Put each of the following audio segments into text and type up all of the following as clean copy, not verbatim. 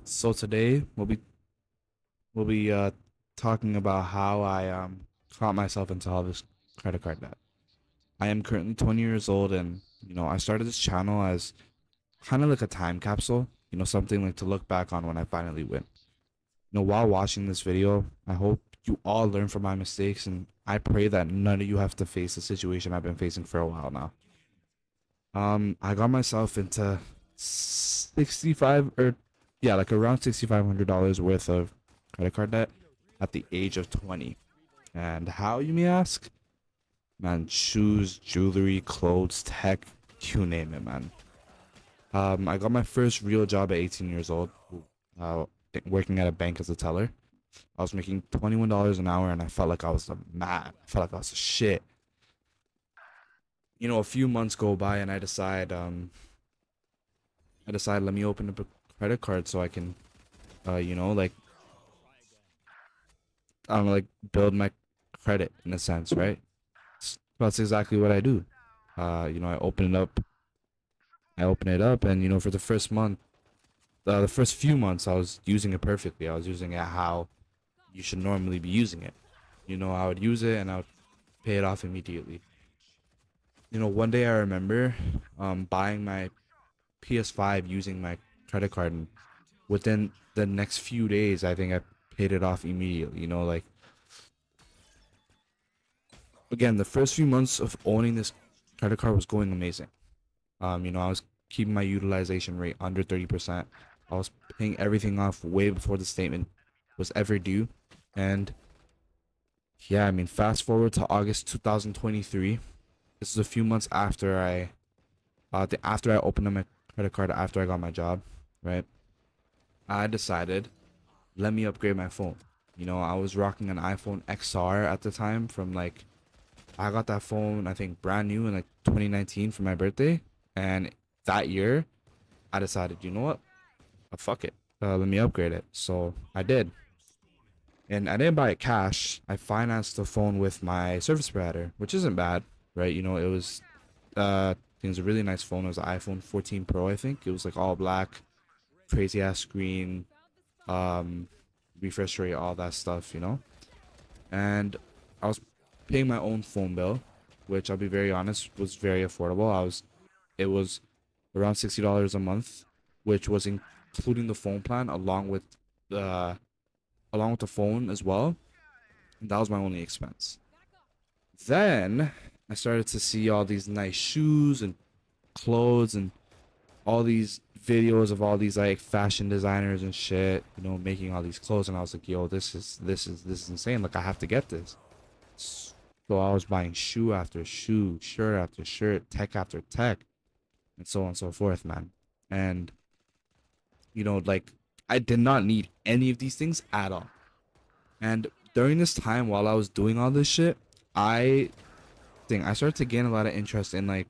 So today we'll be talking about how I caught myself into all this credit card debt. I am currently 20 years old, and I started this channel as kind of like a time capsule, something like to look back on when I finally win. While watching this video, I hope you all learn from my mistakes, and I pray that none of you have to face the situation I've been facing for a while now. I got myself into 65 or yeah, like around $6,500 worth of credit card debt at the age of 20. And how, you may ask? Man, shoes, jewelry, clothes, tech, you name it, man. I got my first real job at 18 years old, uh, working at a bank as a teller. I was making $21 an hour, and I felt like I was the man. I felt like I was the shit. A few months go by, and I decide, let me open up a credit card so I can, like, I don't know, like, build my credit in a sense, right? That's exactly what I do. I open it up, and for the first month, the first few months, I was using it perfectly. I was using it how you should normally be using it. I would use it and I would pay it off immediately. One day I remember, buying my PS5 using my credit card, and within the next few days, I think I paid it off immediately. Like, again, the first few months of owning this credit card was going amazing. I was keeping my utilization rate under 30%. I was paying everything off way before the statement was ever due. And yeah, I mean, fast forward to August 2023. This is a few months after I opened up my credit card, after I got my job, right? I decided, let me upgrade my phone. I was rocking an iPhone XR at the time from like, I got that phone, I think brand new in like 2019 for my birthday. And that year, I decided, you know what? Fuck it. Let me upgrade it. So I did. And I didn't buy it cash. I financed the phone with my service provider, which isn't bad, right? It was a really nice phone. It was an iPhone 14 Pro, I think. It was like all black, crazy ass screen, um, refresh rate, all that stuff. And I was paying my own phone bill, which I'll be very honest was very affordable. It was around $60 a month, which was including the phone plan the along with the phone as well. And that was my only expense. Then I started to see all these nice shoes and clothes and all these videos of all these like fashion designers and shit, making all these clothes, and I was like, yo, this is insane. Like, I have to get this. So I was buying shoe after shoe, shirt after shirt, tech after tech, and so on and so forth, man. And like, I did not need any of these things at all. And during this time, while I was doing all this shit, I I started to gain a lot of interest in like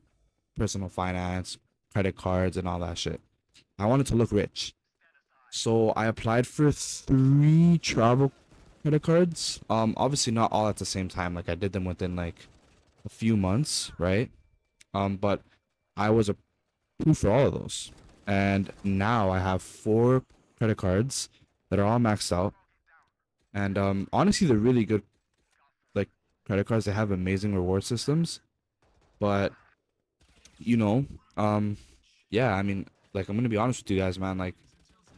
personal finance, credit cards, and all that shit. I wanted to look rich. So I applied for three travel credit cards. Obviously not all at the same time. Like, I did them within like a few months, right? But I was approved for all of those. And now I have four credit cards that are all maxed out. And honestly, they're really good, like, credit cards. They have amazing reward systems. But you know, um, yeah, I mean, like, I'm gonna be honest with you guys, man. Like,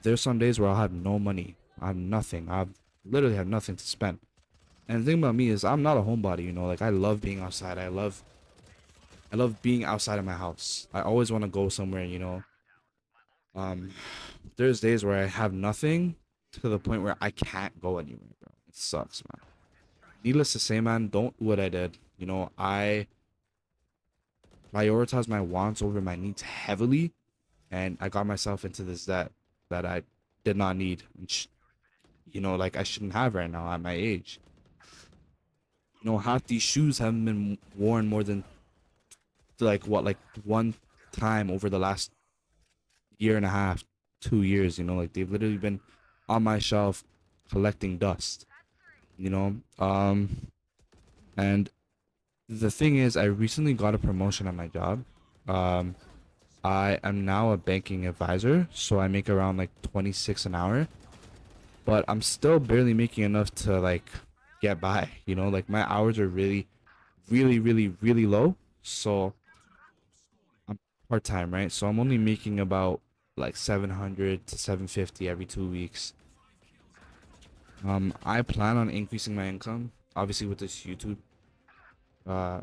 there's some days where I'll have no money. I have nothing. I literally have nothing to spend. And the thing about me is, I'm not a homebody. Like, I love being outside. I love being outside of my house. I always want to go somewhere. Um, there's days where I have nothing to the point where I can't go anywhere, bro. It sucks, man. Needless to say, man, don't do what I did. I prioritize my wants over my needs heavily, and I got myself into this debt that I did not need, which, like, I shouldn't have right now at my age. Half these shoes haven't been worn more than like what, like one time over the last year and a half, 2 years. Like, they've literally been on my shelf collecting dust. You know, and the thing is, I recently got a promotion at my job. Um, I am now a banking advisor, so I make around like 26 an hour, but I'm still barely making enough to like get by, you know, like my hours are really low. So I'm part-time, right? So I'm only making about like 700 to 750 every 2 weeks. I plan on increasing my income, obviously with uh,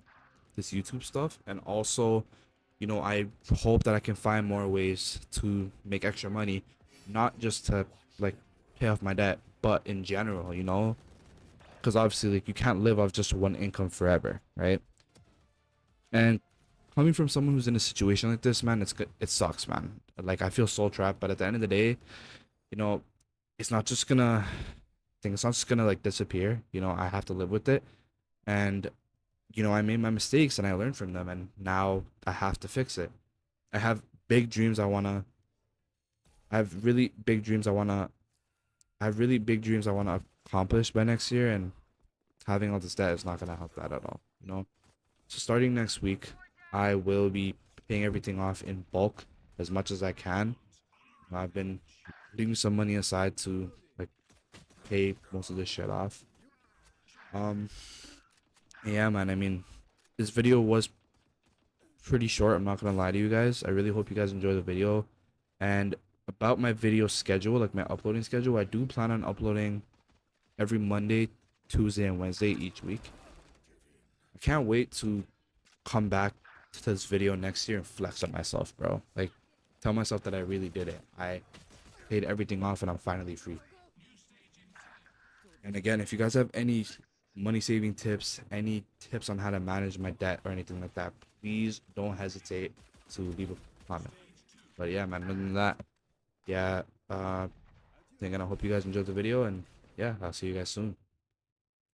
this YouTube stuff, and also, you know, I hope that I can find more ways to make extra money, not just to like pay off my debt, but in general, you know, because obviously like you can't live off just one income forever, right? And coming from someone who's in a situation like this, man, it sucks, man. Like I feel soul trapped, but at the end of the day, you know, it's not just gonna it's not just gonna like disappear. You know, I have to live with it. And you know, I made my mistakes and I learned from them, and now I have to fix it. I have big dreams. I have really big dreams. I have really big dreams I wanna accomplish by next year, and having all this debt is not gonna help that at all. You know. So starting next week, I will be paying everything off in bulk as much as I can. I've been putting some money aside to like pay most of this shit off. Um, yeah, man. I mean, this video was pretty short. I'm not gonna lie to you guys. I really hope you guys enjoy the video. And about my video schedule, like my uploading schedule, I do plan on uploading every Monday, Tuesday, and Wednesday each week. I can't wait to come back to this video next year and flex on myself, bro. Like, tell myself that I really did it. I paid everything off and I'm finally free. And again, if you guys have any money saving tips, any tips on how to manage my debt or anything like that, please don't hesitate to leave a comment. But yeah, man, other than that, yeah, I think I hope you guys enjoyed the video, and yeah, I'll see you guys soon.